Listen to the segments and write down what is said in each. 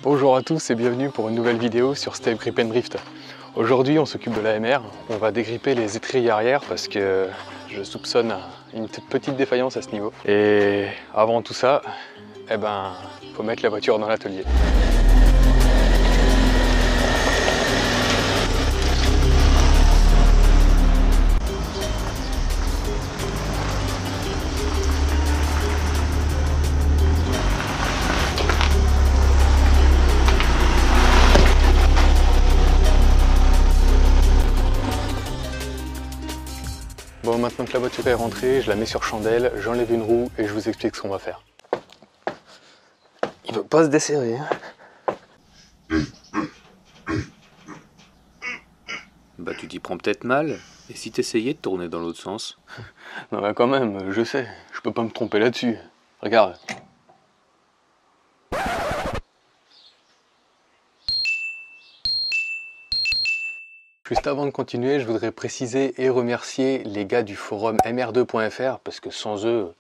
Bonjour à tous et bienvenue pour une nouvelle vidéo sur Step Grip and Drift. Aujourd'hui on s'occupe de l'AMR, on va dégripper les étriers arrière parce que je soupçonne une petite défaillance à ce niveau. Et avant tout ça, faut mettre la voiture dans l'atelier. Bon, maintenant que la voiture est rentrée, je la mets sur chandelle, j'enlève une roue et je vous explique ce qu'on va faire. Il veut pas se desserrer. Bah tu t'y prends peut-être mal. Et si t'essayais de tourner dans l'autre sens? Non mais quand même, je sais, je peux pas me tromper là-dessus. Regarde. Juste avant de continuer, je voudrais préciser et remercier les gars du forum mr2.fr parce que sans eux,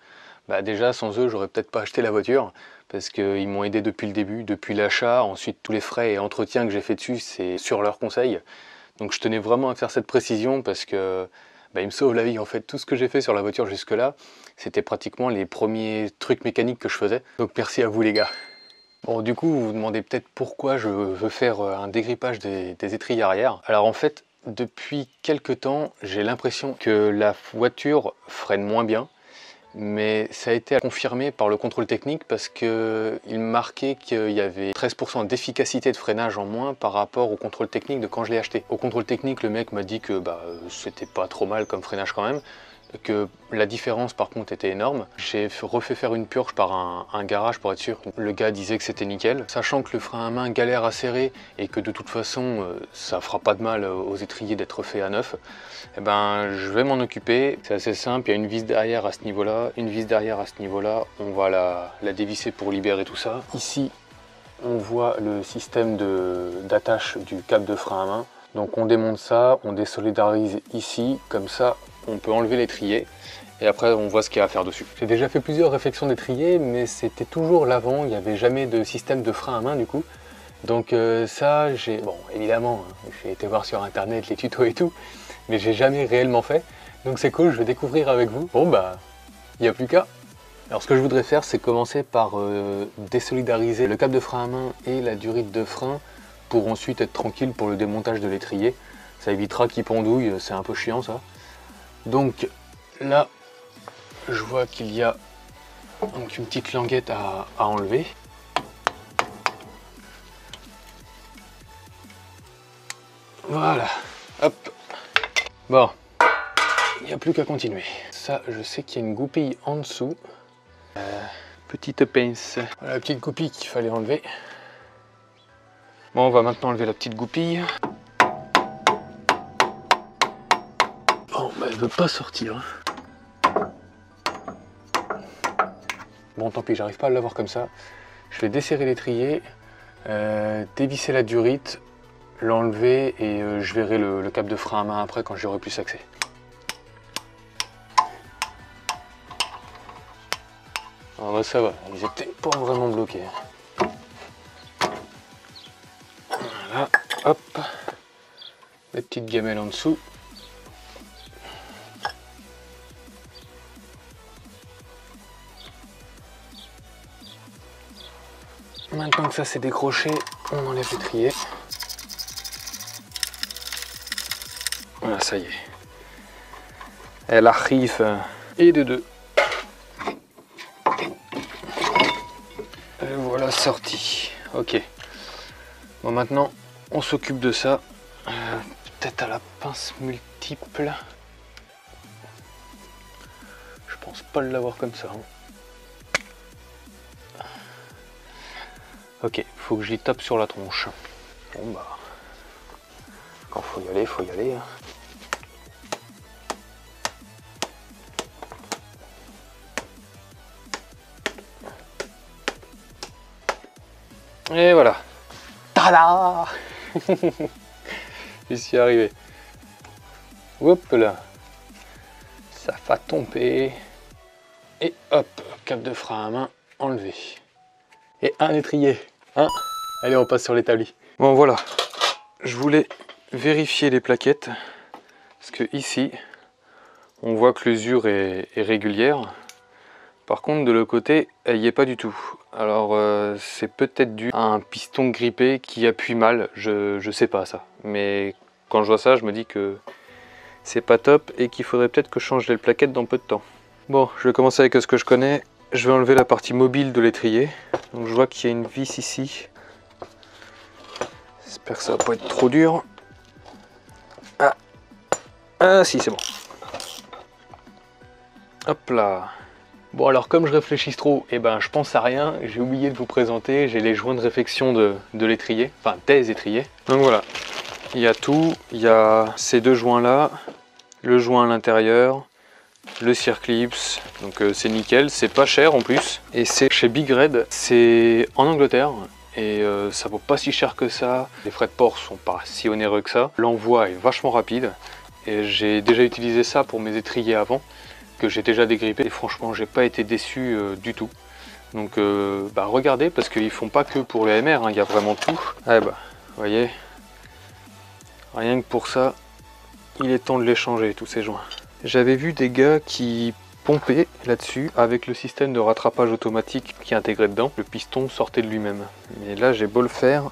sans eux, j'aurais peut-être pas acheté la voiture parce qu'ils m'ont aidé depuis le début, depuis l'achat, ensuite tous les frais et entretiens que j'ai fait dessus, c'est sur leur conseil. Donc je tenais vraiment à faire cette précision parce que ils me sauvent la vie. En fait, tout ce que j'ai fait sur la voiture jusque-là, c'était pratiquement les premiers trucs mécaniques que je faisais. Donc merci à vous les gars. Bon, du coup, vous vous demandez peut-être pourquoi je veux faire un dégrippage des étriers arrière. Alors en fait, depuis quelques temps, j'ai l'impression que la voiture freine moins bien, mais ça a été confirmé par le contrôle technique parce qu'il marquait qu'il y avait 13% d'efficacité de freinage en moins par rapport au contrôle technique de quand je l'ai acheté. Au contrôle technique, le mec m'a dit que c'était pas trop mal comme freinage quand même, que la différence par contre était énorme. J'ai refait faire une purge par un garage pour être sûr. Le gars disait que c'était nickel. Sachant que le frein à main galère à serrer et que de toute façon ça fera pas de mal aux étriers d'être fait à neuf, je vais m'en occuper. C'est assez simple, il y a une vis derrière à ce niveau-là, une vis derrière à ce niveau-là. On va la dévisser pour libérer tout ça. Ici, on voit le système d'attache du câble de frein à main. Donc on démonte ça, on désolidarise ici, comme ça on peut enlever l'étrier et après on voit ce qu'il y a à faire dessus. J'ai déjà fait plusieurs réflexions d'étrier, mais c'était toujours l'avant, il n'y avait jamais de système de frein à main du coup. Donc ça, évidemment, j'ai été voir sur internet les tutos et tout, mais j'ai jamais réellement fait. Donc c'est cool, je vais découvrir avec vous. Bon il n'y a plus qu'à. Alors ce que je voudrais faire, c'est commencer par désolidariser le câble de frein à main et la durite de frein pour ensuite être tranquille pour le démontage de l'étrier. Ça évitera qu'il pendouille, c'est un peu chiant ça. Donc là, je vois qu'il y a donc une petite languette à enlever. Voilà, hop. Bon, il n'y a plus qu'à continuer. Ça, je sais qu'il y a une goupille en dessous. Petite pince. Voilà la petite goupille qu'il fallait enlever. Bon, on va maintenant enlever la petite goupille. Bon, elle veut pas sortir. Bon, tant pis, j'arrive pas à l'avoir comme ça. Je vais desserrer l'étrier, dévisser la durite, l'enlever et je verrai le câble de frein à main après quand j'aurai plus accès. Alors ça va, ils étaient pas vraiment bloqués. Voilà, hop, les petites gamelles en dessous. Maintenant que ça c'est décroché, on enlève l'étrier. Voilà, ça y est. Elle arrive. Et de deux. Et voilà sorti. Ok. Bon maintenant, on s'occupe de ça. Peut-être à la pince multiple. Je pense pas l'avoir comme ça. Ok, faut que j'y tape sur la tronche. Bon quand faut y aller, faut y aller. Et voilà. Tada. J'y suis arrivé. Hop là. Ça va tomber. Et hop, câble de frein à main enlevé. Et un étrier. Hein? Allez, on passe sur l'établi. Bon voilà, je voulais vérifier les plaquettes, parce que ici, on voit que l'usure est régulière. Par contre, de l'autre côté, elle n'y est pas du tout. Alors, c'est peut-être dû à un piston grippé qui appuie mal, je sais pas ça. Mais quand je vois ça, je me dis que c'est pas top et qu'il faudrait peut-être que je change les plaquettes dans peu de temps. Bon, je vais commencer avec ce que je connais. Je vais enlever la partie mobile de l'étrier. Donc je vois qu'il y a une vis ici. J'espère que ça va pas être trop dur. Ah si, c'est bon. Hop là. Bon alors comme je réfléchis trop, eh ben je pense à rien, j'ai oublié de vous présenter, j'ai les joints de réflexion de l'étrier, enfin des étriers. Donc voilà, il y a tout, il y a ces deux joints là, le joint à l'intérieur, le circlips, donc c'est nickel, c'est pas cher en plus. Et c'est chez Big Red, c'est en Angleterre, et ça vaut pas si cher que ça. Les frais de port sont pas si onéreux que ça, l'envoi est vachement rapide, et j'ai déjà utilisé ça pour mes étriers avant, que j'ai déjà dégrippé et franchement j'ai pas été déçu du tout. Donc regardez, parce qu'ils font pas que pour les MR, hein, il y a vraiment tout. Ah bah, vous voyez, rien que pour ça, il est temps de les changer tous ces joints. J'avais vu des gars qui pompaient là-dessus avec le système de rattrapage automatique qui est intégré dedans. Le piston sortait de lui-même. Mais là j'ai beau le faire,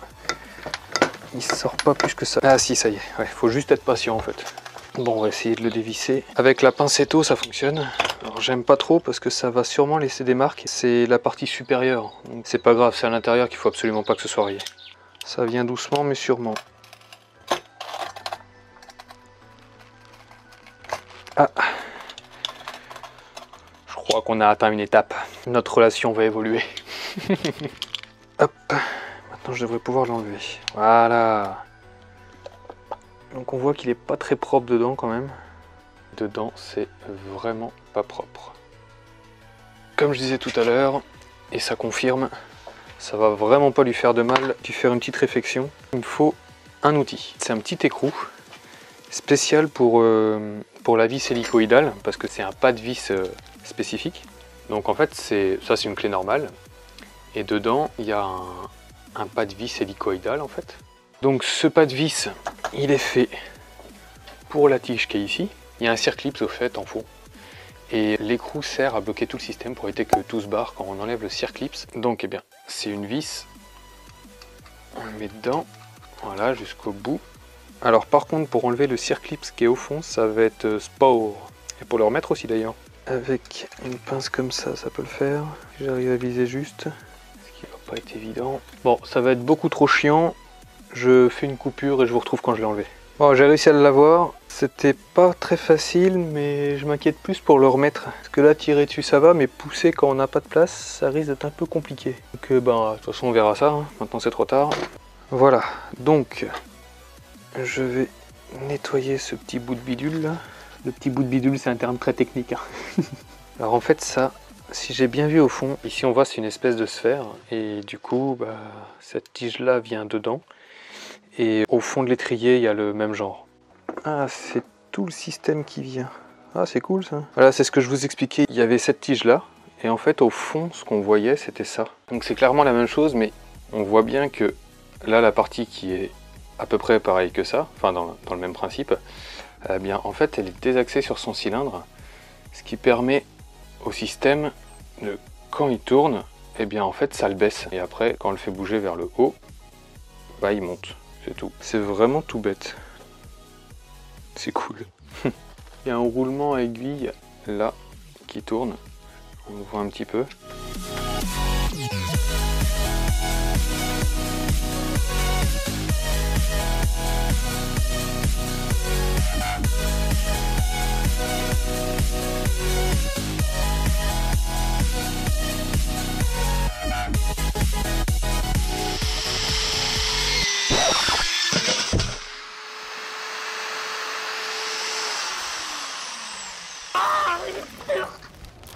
il sort pas plus que ça. Ah si, ça y est, ouais, faut juste être patient en fait. Bon, on va essayer de le dévisser. Avec la pincetto, ça fonctionne. Alors j'aime pas trop parce que ça va sûrement laisser des marques. C'est la partie supérieure. Donc c'est pas grave, c'est à l'intérieur qu'il faut absolument pas que ce soit rayé. Ça vient doucement mais sûrement. Ah. Je crois qu'on a atteint une étape. Notre relation va évoluer. Hop. Maintenant je devrais pouvoir l'enlever. Voilà. Donc on voit qu'il est pas très propre dedans quand même. Dedans c'est vraiment pas propre. Comme je disais tout à l'heure, et ça confirme, ça va vraiment pas lui faire de mal de faire une petite réflexion. Il me faut un outil. C'est un petit écrou spécial pour la vis hélicoïdale, parce que c'est un pas de vis spécifique. Donc en fait ça c'est une clé normale. Et dedans il y a un pas de vis hélicoïdal en fait. Donc ce pas de vis, il est fait pour la tige qui est ici. Il y a un circlips au fait en fond. Et l'écrou sert à bloquer tout le système pour éviter que tout se barre quand on enlève le circlips. Donc eh bien, c'est une vis. On le met dedans, voilà, jusqu'au bout. Alors par contre, pour enlever le circlips qui est au fond, ça va être sport. Et pour le remettre aussi d'ailleurs. Avec une pince comme ça, ça peut le faire. Si j'arrive à viser juste. Ce qui va pas être évident. Bon, ça va être beaucoup trop chiant. Je fais une coupure et je vous retrouve quand je l'ai enlevé. Bon, j'ai réussi à l'avoir. C'était pas très facile, mais je m'inquiète plus pour le remettre. Parce que là, tirer dessus, ça va, mais pousser quand on n'a pas de place, ça risque d'être un peu compliqué. Donc, de toute façon, on verra ça. Hein. Maintenant, c'est trop tard. Voilà. Donc, je vais nettoyer ce petit bout de bidule là. Le petit bout de bidule, c'est un terme très technique. Hein. Alors, en fait, ça, si j'ai bien vu au fond, ici, on voit, c'est une espèce de sphère. Et du coup, cette tige-là vient dedans. Et au fond de l'étrier, il y a le même genre. Ah, c'est tout le système qui vient. Ah, c'est cool ça. Voilà, c'est ce que je vous expliquais. Il y avait cette tige-là. Et en fait, au fond, ce qu'on voyait, c'était ça. Donc c'est clairement la même chose, mais on voit bien que là, la partie qui est à peu près pareille que ça, enfin dans le même principe, eh bien, en fait, elle est désaxée sur son cylindre. Ce qui permet au système, quand il tourne, eh bien, en fait, ça le baisse. Et après, quand on le fait bouger vers le haut, il monte. C'est tout. C'est vraiment tout bête. C'est cool. Il y a un roulement à aiguille là qui tourne. On le voit un petit peu.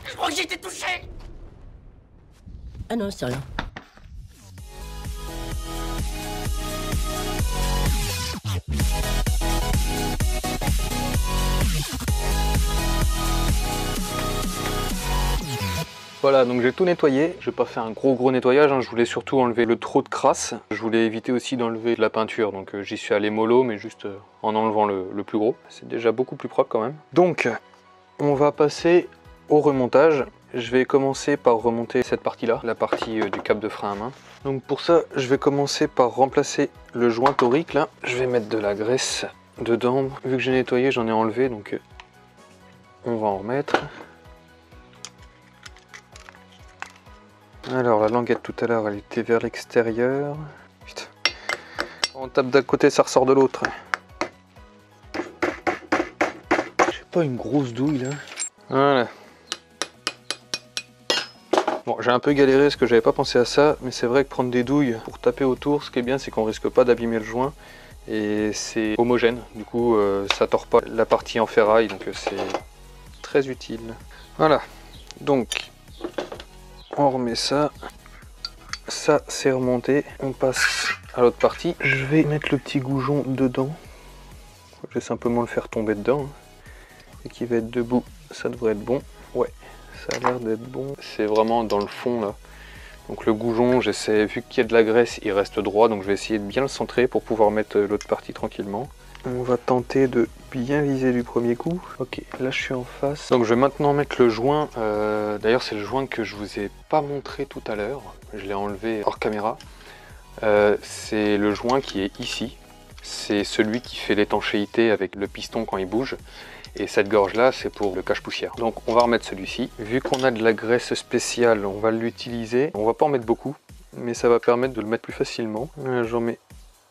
Je crois que j'ai été touché. Ah non, c'est rien. Voilà, donc j'ai tout nettoyé. Je vais pas faire un gros nettoyage, hein. Je voulais surtout enlever le trop de crasse. Je voulais éviter aussi d'enlever de la peinture, donc j'y suis allé mollo, mais juste en enlevant le plus gros. C'est déjà beaucoup plus propre quand même. Donc, on va passer au remontage. Je vais commencer par remonter cette partie-là, la partie du cap de frein à main. Donc pour ça, je vais commencer par remplacer le joint torique là. Je vais mettre de la graisse dedans. Vu que j'ai nettoyé, j'en ai enlevé, donc on va en remettre. Alors la languette tout à l'heure, elle était vers l'extérieur. Putain. On tape d'un côté, ça ressort de l'autre. J'ai pas une grosse douille là. Voilà. Bon, j'ai un peu galéré parce que j'avais pas pensé à ça, mais c'est vrai que prendre des douilles pour taper autour, ce qui est bien, c'est qu'on risque pas d'abîmer le joint et c'est homogène. Du coup, ça tord pas la partie en ferraille, donc c'est très utile. Voilà. Donc, on remet ça. Ça, c'est remonté. On passe à l'autre partie. Je vais mettre le petit goujon dedans. Je vais simplement le faire tomber dedans. Et qui va être debout. Ça devrait être bon. Ouais. Ça a l'air d'être bon. C'est vraiment dans le fond là. Donc le goujon, j'essaie, vu qu'il y a de la graisse, il reste droit. Donc je vais essayer de bien le centrer pour pouvoir mettre l'autre partie tranquillement. On va tenter de bien viser du premier coup. Ok, là je suis en face. Donc je vais maintenant mettre le joint. D'ailleurs c'est le joint que je vous ai pas montré tout à l'heure. Je l'ai enlevé hors caméra. C'est le joint qui est ici. C'est celui qui fait l'étanchéité avec le piston quand il bouge. Et cette gorge là, c'est pour le cache-poussière. Donc on va remettre celui-ci. Vu qu'on a de la graisse spéciale, on va l'utiliser. On va pas en mettre beaucoup, mais ça va permettre de le mettre plus facilement. J'en mets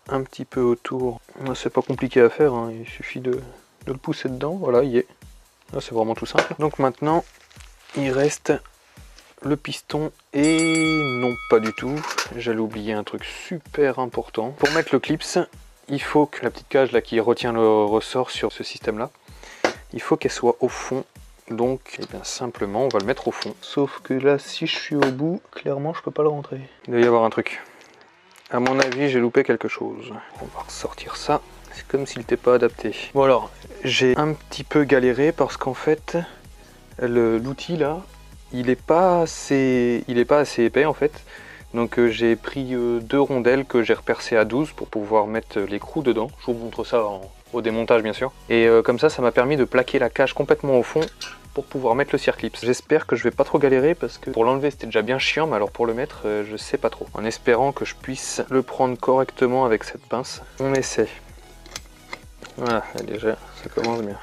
un petit peu autour. C'est pas compliqué à faire, hein. Il suffit de le pousser dedans. Voilà, il y est. Là, c'est vraiment tout simple. Donc maintenant, il reste le piston et non, pas du tout. J'allais oublier un truc super important. Pour mettre le clips, il faut que la petite cage là qui retient le ressort sur ce système là, il faut qu'elle soit au fond. Donc, eh bien, simplement, on va le mettre au fond. Sauf que là, si je suis au bout, clairement, je peux pas le rentrer. Il doit y avoir un truc. À mon avis, j'ai loupé quelque chose. On va ressortir ça. C'est comme s'il n'était pas adapté. Bon alors, j'ai un petit peu galéré parce qu'en fait, l'outil là, il est pas assez épais en fait. Donc j'ai pris 2 rondelles que j'ai repercées à 12 pour pouvoir mettre l'écrou dedans. Je vous montre ça au démontage bien sûr. Et comme ça m'a permis de plaquer la cage complètement au fond pour pouvoir mettre le circlips. J'espère que je vais pas trop galérer parce que pour l'enlever c'était déjà bien chiant, mais alors pour le mettre je sais pas trop. En espérant que je puisse le prendre correctement avec cette pince. On essaie. Voilà, déjà ça commence bien.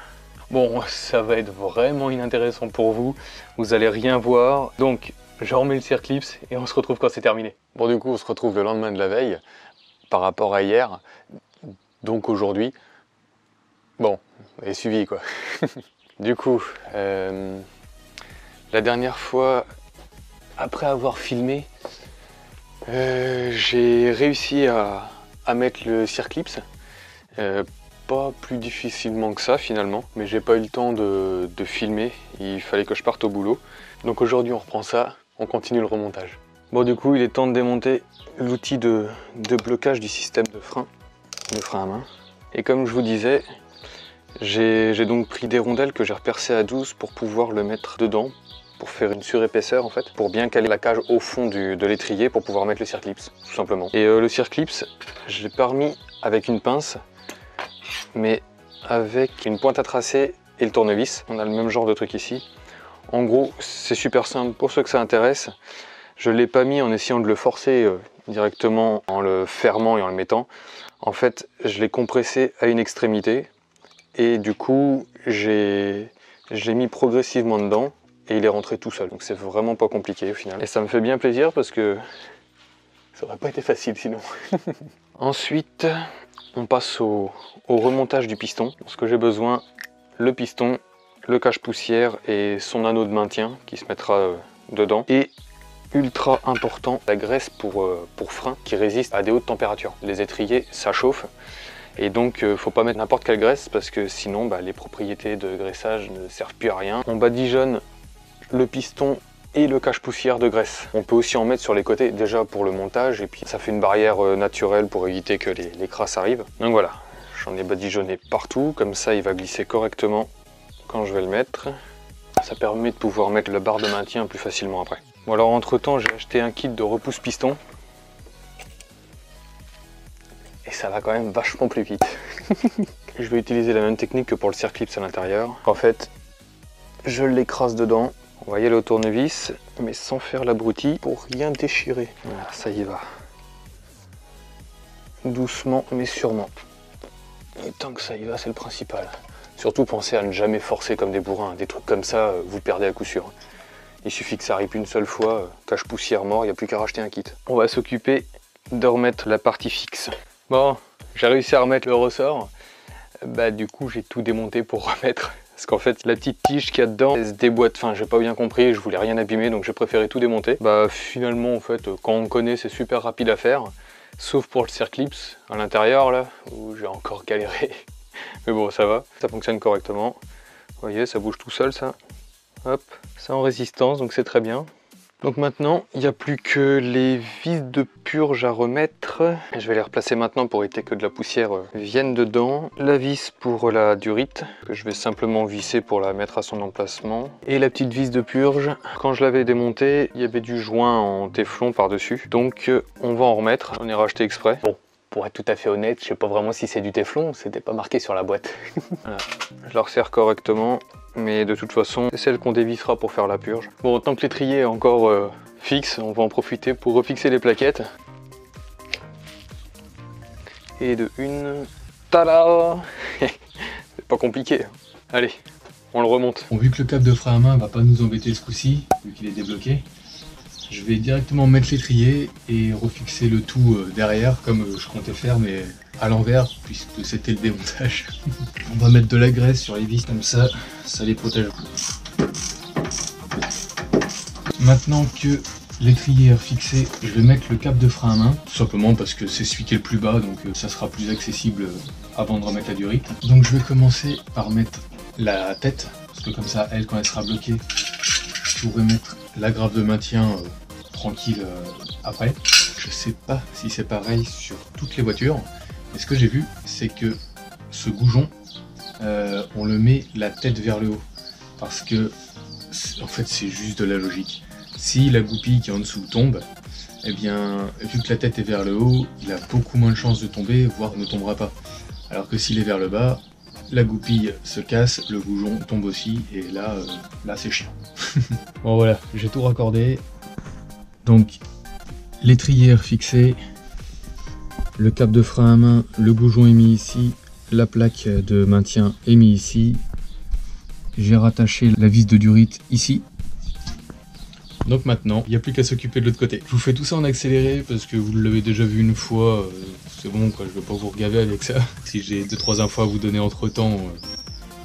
Bon, ça va être vraiment inintéressant pour vous. Vous allez rien voir. Donc je remets le circlips et on se retrouve quand c'est terminé. Bon, du coup on se retrouve le lendemain de la veille par rapport à hier. Donc aujourd'hui, bon, et suivi quoi. Du coup, la dernière fois, après avoir filmé, j'ai réussi à mettre le circlips. Pas plus difficilement que ça finalement, mais j'ai pas eu le temps de filmer, il fallait que je parte au boulot. Donc aujourd'hui on reprend ça, on continue le remontage. Bon, du coup il est temps de démonter l'outil de blocage du système de frein à main. Et comme je vous disais, j'ai donc pris des rondelles que j'ai repercées à 12 pour pouvoir le mettre dedans, pour faire une surépaisseur en fait, pour bien caler la cage au fond de l'étrier pour pouvoir mettre le circlips, tout simplement. Et le circlips, je l'ai pas remis avec une pince, mais avec une pointe à tracer et le tournevis. On a le même genre de truc ici. En gros, c'est super simple pour ceux que ça intéresse. Je ne l'ai pas mis en essayant de le forcer directement en le fermant et en le mettant. En fait, je l'ai compressé à une extrémité et du coup, je l'ai mis progressivement dedans et il est rentré tout seul. Donc c'est vraiment pas compliqué au final. Et ça me fait bien plaisir parce que ça aurait pas été facile sinon. Ensuite, on passe au remontage du piston. Ce que j'ai besoin, le piston, le cache-poussière et son anneau de maintien qui se mettra dedans. Et ultra important, la graisse pour frein qui résiste à des hautes températures. Les étriers, ça chauffe. Et donc, faut pas mettre n'importe quelle graisse parce que sinon, les propriétés de graissage ne servent plus à rien. On badigeonne le piston et le cache-poussière de graisse. On peut aussi en mettre sur les côtés déjà pour le montage et puis ça fait une barrière naturelle pour éviter que les crasses arrivent. Donc voilà, j'en ai badigeonné partout, comme ça il va glisser correctement quand je vais le mettre. ça permet de pouvoir mettre la barre de maintien plus facilement après. Bon alors entre temps j'ai acheté un kit de repousse piston. Et ça va quand même vachement plus vite. Je vais utiliser la même technique que pour le circlips à l'intérieur. En fait, je l'écrase dedans. On va y aller au tournevis, mais sans faire l'abruti pour rien déchirer. Voilà, ça y va. Doucement mais sûrement. Et tant que ça y va, c'est le principal. Surtout pensez à ne jamais forcer comme des bourrins. Des trucs comme ça, vous perdez à coup sûr. Il suffit que ça arrive une seule fois, cache poussière mort, il n'y a plus qu'à racheter un kit. On va s'occuper de remettre la partie fixe. Bon, j'ai réussi à remettre le ressort. Bah du coup j'ai tout démonté pour remettre. Parce qu'en fait la petite tige qu'il y a dedans, elle se déboîte. Enfin j'ai pas bien compris, je voulais rien abîmer donc j'ai préféré tout démonter. Bah finalement en fait quand on connaît c'est super rapide à faire. Sauf pour le circlips à l'intérieur là, où j'ai encore galéré. Mais bon ça va, ça fonctionne correctement. Vous voyez ça bouge tout seul ça. Hop, c'est en résistance donc c'est très bien. Donc maintenant, il n'y a plus que les vis de purge à remettre. Je vais les replacer maintenant pour éviter que de la poussière vienne dedans. La vis pour la durite, que je vais simplement visser pour la mettre à son emplacement. Et la petite vis de purge, quand je l'avais démontée, il y avait du joint en téflon par-dessus. Donc on va en remettre, on est racheté exprès. Bon, pour être tout à fait honnête, je sais pas vraiment si c'est du téflon, c'était pas marqué sur la boîte. Voilà. Je la resserre correctement. Mais de toute façon, c'est celle qu'on dévissera pour faire la purge. Bon, tant que l'étrier est encore fixe, on va en profiter pour refixer les plaquettes. Et de une... Tada. C'est pas compliqué. Allez, on le remonte. Bon, vu que le câble de frein à main va pas nous embêter ce coup-ci, vu qu'il est débloqué, je vais directement mettre l'étrier et refixer le tout derrière, comme je comptais faire, mais à l'envers, puisque c'était le démontage. On va mettre de la graisse sur les vis, comme ça les protège. Maintenant que l'étrier est fixé, je vais mettre le câble de frein à main, tout simplement parce que c'est celui qui est le plus bas, donc ça sera plus accessible avant de remettre la durite. Donc je vais commencer par mettre la tête, parce que comme ça, elle, quand elle sera bloquée, je pourrai mettre la grave de maintien tranquille après. Je sais pas si c'est pareil sur toutes les voitures, mais ce que j'ai vu, c'est que ce goujon, on le met la tête vers le haut, parce que en fait c'est juste de la logique. Si la goupille qui est en dessous tombe, eh bien vu que la tête est vers le haut, il a beaucoup moins de chances de tomber, voire ne tombera pas. Alors que s'il est vers le bas, la goupille se casse, le goujon tombe aussi, et là, c'est chiant. Bon voilà, j'ai tout raccordé. Donc l'étrier est fixé, le câble de frein à main, le goujon est mis ici, la plaque de maintien est mise ici. J'ai rattaché la vis de durite ici. Donc maintenant, il n'y a plus qu'à s'occuper de l'autre côté. Je vous fais tout ça en accéléré parce que vous l'avez déjà vu une fois, c'est bon quoi, je ne vais pas vous regaver avec ça. Si j'ai 2-3 infos à vous donner entre temps,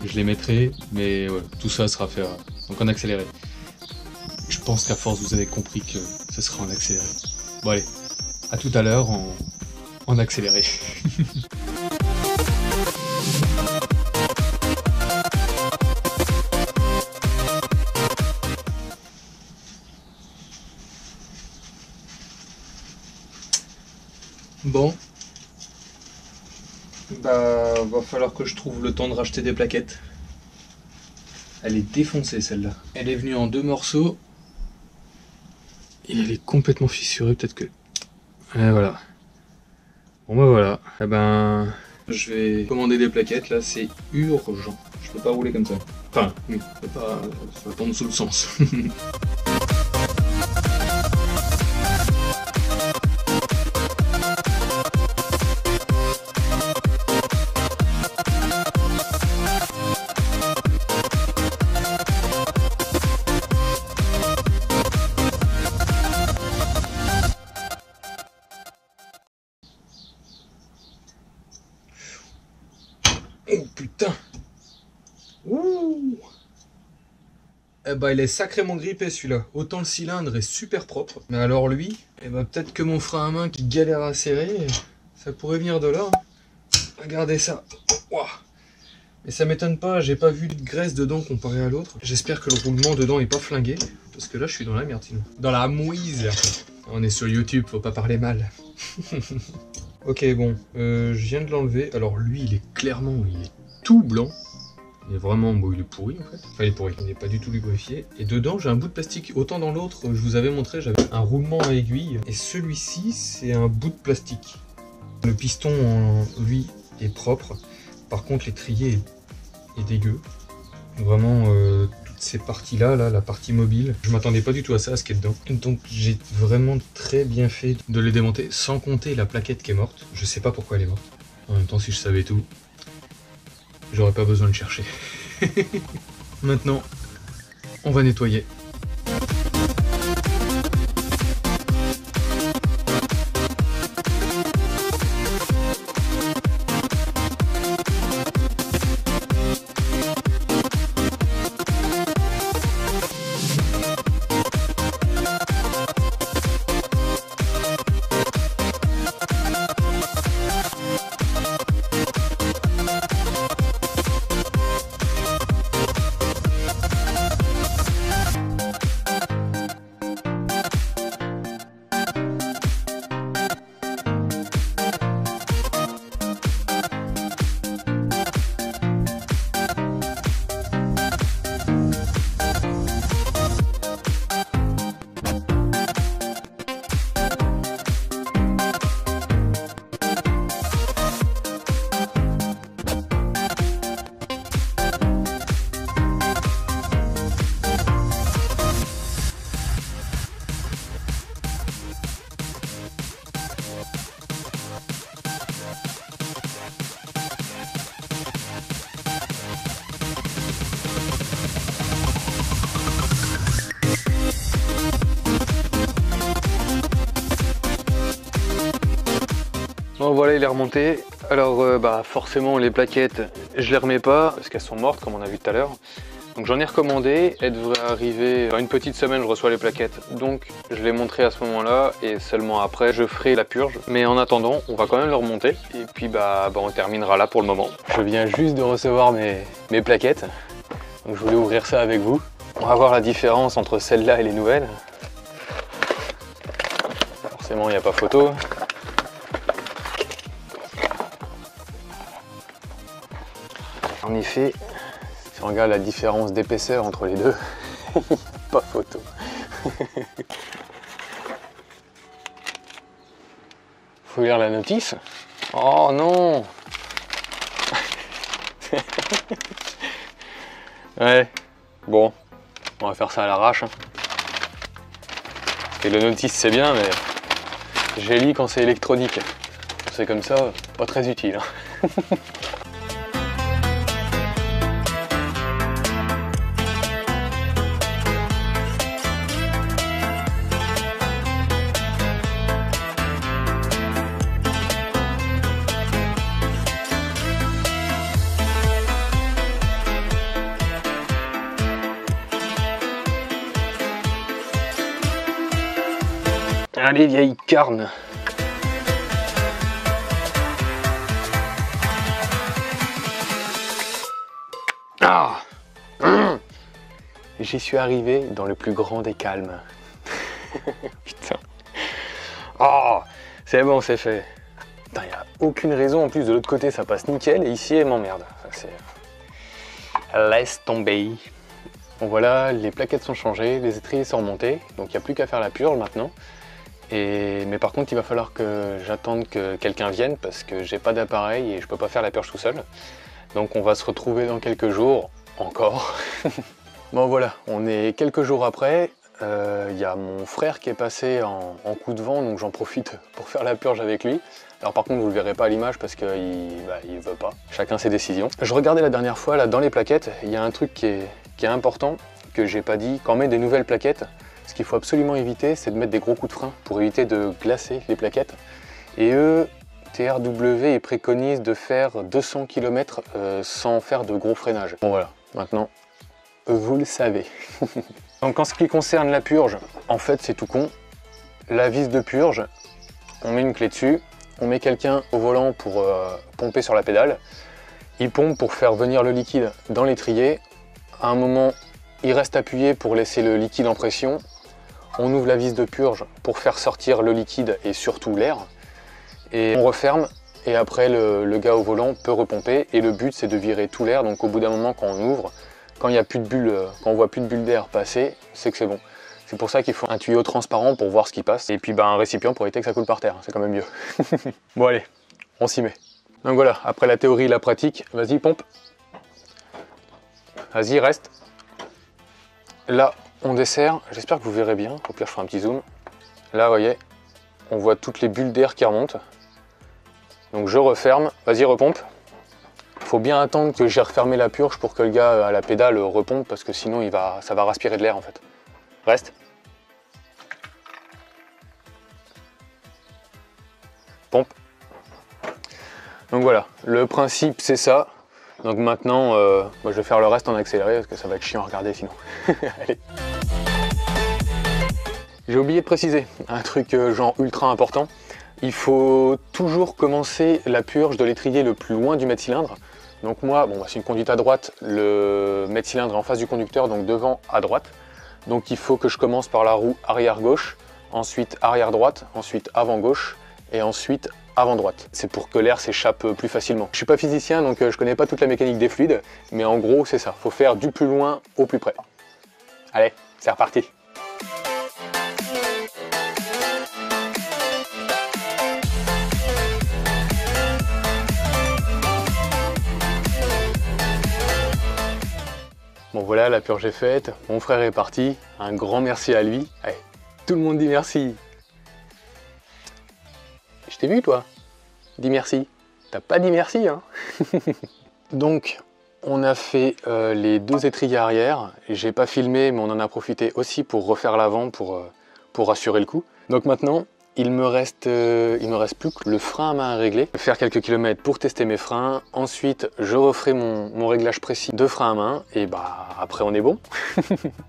je les mettrai, mais ouais, tout ça sera fait donc en accéléré. Je pense qu'à force vous avez compris que ce sera en accéléré. Bon allez, à tout à l'heure en accéléré. Bon, bah va falloir que je trouve le temps de racheter des plaquettes. Elle est défoncée celle-là. Elle est venue en 2 morceaux. Et elle est complètement fissurée, peut-être que... Et voilà. Bon bah voilà. Eh ben, je vais commander des plaquettes, là c'est urgent. Je peux pas rouler comme ça. Enfin, oui, je peux pas... ça va tomber sous le sens. Oh putain! Ouh! Eh bah il est sacrément grippé celui-là. Autant le cylindre est super propre. Mais alors lui, eh bah peut-être que mon frein à main qui galère à serrer, ça pourrait venir de là. Regardez ça. Wow. Mais ça m'étonne pas, j'ai pas vu de graisse dedans comparé à l'autre. J'espère que le roulement dedans est pas flingué. Parce que là je suis dans la merde sinon. Dans la mouise. On est sur YouTube, faut pas parler mal. Ok bon, je viens de l'enlever. Alors lui il est clairement, il est tout blanc. Il est vraiment, bon, il est pourri en fait. Enfin, il est pourri, il n'est pas du tout lubrifié. Et dedans, j'ai un bout de plastique. Autant dans l'autre, je vous avais montré, j'avais un roulement à aiguille. Et celui-ci, c'est un bout de plastique. Le piston, lui, est propre. Par contre, l'étrier est dégueu. Vraiment, toutes ces parties-là, là, la partie mobile, je m'attendais pas du tout à ça, à ce qu'il y a dedans. Donc, j'ai vraiment très bien fait de les démonter, sans compter la plaquette qui est morte. Je sais pas pourquoi elle est morte. En même temps, si je savais tout, j'aurais pas besoin de chercher. Maintenant, on va nettoyer. Bon voilà, il est remonté. Alors bah forcément les plaquettes, je les remets pas parce qu'elles sont mortes comme on a vu tout à l'heure. Donc j'en ai recommandé, elles devraient arriver dans une petite semaine, je reçois les plaquettes. Donc je les montrerai à ce moment-là et seulement après je ferai la purge. Mais en attendant, on va quand même le remonter et puis bah on terminera là pour le moment. Je viens juste de recevoir mes plaquettes, donc je voulais ouvrir ça avec vous. On va voir la différence entre celle-là et les nouvelles. Forcément, il n'y a pas photo. En effet, si on regarde la différence d'épaisseur entre les deux, pas photo. Faut lire la notice. Oh non. Ouais, bon, on va faire ça à l'arrache. Et le notice c'est bien, mais j'ai lu quand c'est électronique. C'est comme ça, pas très utile. Allez, vieille carne. Ah, j'y suis arrivé dans le plus grand des calmes. Putain. Oh, c'est bon, c'est fait. Putain, y a aucune raison. En plus, de l'autre côté, ça passe nickel. Et ici, elle m'emmerde. Laisse tomber. Bon, voilà, les plaquettes sont changées, les étriers sont remontés. Donc, il n'y a plus qu'à faire la purge maintenant. Mais par contre, il va falloir que j'attende que quelqu'un vienne parce que j'ai pas d'appareil et je peux pas faire la purge tout seul. Donc on va se retrouver dans quelques jours, encore. Bon voilà, on est quelques jours après. Y a mon frère qui est passé en coup de vent, donc j'en profite pour faire la purge avec lui. Alors par contre, vous le verrez pas à l'image parce qu'il veut pas. Chacun ses décisions. Je regardais la dernière fois, là, dans les plaquettes, il y a un truc qui est important, que j'ai pas dit. Quand on met des nouvelles plaquettes, ce qu'il faut absolument éviter, c'est de mettre des gros coups de frein pour éviter de glacer les plaquettes. Et eux, TRW, ils préconisent de faire 200 km sans faire de gros freinage. Bon voilà, maintenant, vous le savez. Donc en ce qui concerne la purge, en fait c'est tout con. La vis de purge, on met une clé dessus, on met quelqu'un au volant pour pomper sur la pédale. Il pompe pour faire venir le liquide dans l'étrier. À un moment, il reste appuyé pour laisser le liquide en pression. On ouvre la vis de purge pour faire sortir le liquide et surtout l'air. Et on referme et après le gars au volant peut repomper et le but c'est de virer tout l'air, donc au bout d'un moment quand on ouvre, quand il y a plus de bulles, quand on voit plus de bulles d'air passer, c'est que c'est bon. C'est pour ça qu'il faut un tuyau transparent pour voir ce qui passe et puis un récipient pour éviter que ça coule par terre, c'est quand même mieux. Bon allez, on s'y met. Donc voilà, après la théorie et la pratique, vas-y pompe. Vas-y, reste. Là, on dessert, j'espère que vous verrez bien, au pire je ferai un petit zoom. Là, vous voyez, on voit toutes les bulles d'air qui remontent. Donc je referme, vas-y repompe. Faut bien attendre que j'ai refermé la purge pour que le gars à la pédale repompe parce que sinon ça va respirer de l'air en fait. Reste. Pompe. Donc voilà, le principe c'est ça. Donc maintenant, je vais faire le reste en accéléré parce que ça va être chiant à regarder sinon. Allez. J'ai oublié de préciser un truc genre ultra important. Il faut toujours commencer la purge de l'étrier le plus loin du mètre-cylindre. Donc moi, c'est une conduite à droite, le mètre-cylindre est en face du conducteur, donc devant à droite. Donc il faut que je commence par la roue arrière gauche, ensuite arrière droite, ensuite avant gauche et ensuite avant droite. C'est pour que l'air s'échappe plus facilement. Je suis pas physicien donc je connais pas toute la mécanique des fluides, mais en gros c'est ça, faut faire du plus loin au plus près. Allez, c'est reparti. Bon voilà, la purge est faite, mon frère est parti, un grand merci à lui. Allez, tout le monde dit merci. Je t'ai vu toi, dis merci. T'as pas dit merci hein. Donc, on a fait les deux étriers arrière. J'ai pas filmé, mais on en a profité aussi pour refaire l'avant pour assurer le coup. Donc maintenant, il me reste plus que le frein à main à régler. Je vais faire quelques kilomètres pour tester mes freins. Ensuite, je referai mon réglage précis de frein à main. Et après on est bon.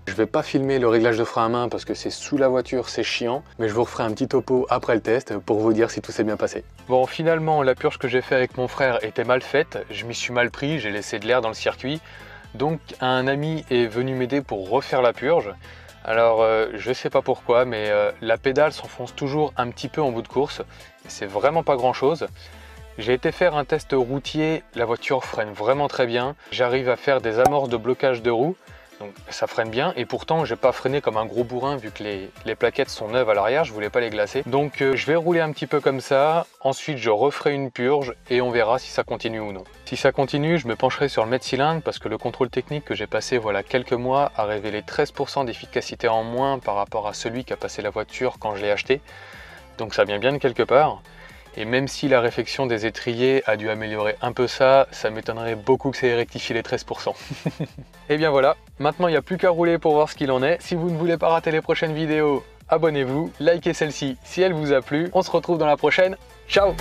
Je vais pas filmer le réglage de frein à main parce que c'est sous la voiture, c'est chiant. Mais je vous referai un petit topo après le test pour vous dire si tout s'est bien passé. Bon, finalement, la purge que j'ai fait avec mon frère était mal faite. Je m'y suis mal pris, j'ai laissé de l'air dans le circuit. Donc un ami est venu m'aider pour refaire la purge. Alors je sais pas pourquoi, mais la pédale s'enfonce toujours un petit peu en bout de course. C'est vraiment pas grand chose. J'ai été faire un test routier, la voiture freine vraiment très bien. J'arrive à faire des amorces de blocage de roues, donc ça freine bien. Et pourtant j'ai pas freiné comme un gros bourrin vu que les plaquettes sont neuves à l'arrière, je voulais pas les glacer. Donc je vais rouler un petit peu comme ça, ensuite je referai une purge et on verra si ça continue ou non. Si ça continue, je me pencherai sur le mètre-cylindre parce que le contrôle technique que j'ai passé voilà quelques mois a révélé 13% d'efficacité en moins par rapport à celui qu'a passé la voiture quand je l'ai acheté. Donc ça vient bien de quelque part. Et même si la réfection des étriers a dû améliorer un peu ça m'étonnerait beaucoup que ça ait rectifié les 13%. Et bien voilà, maintenant il n'y a plus qu'à rouler pour voir ce qu'il en est. Si vous ne voulez pas rater les prochaines vidéos, abonnez-vous, likez celle-ci si elle vous a plu. On se retrouve dans la prochaine. Ciao!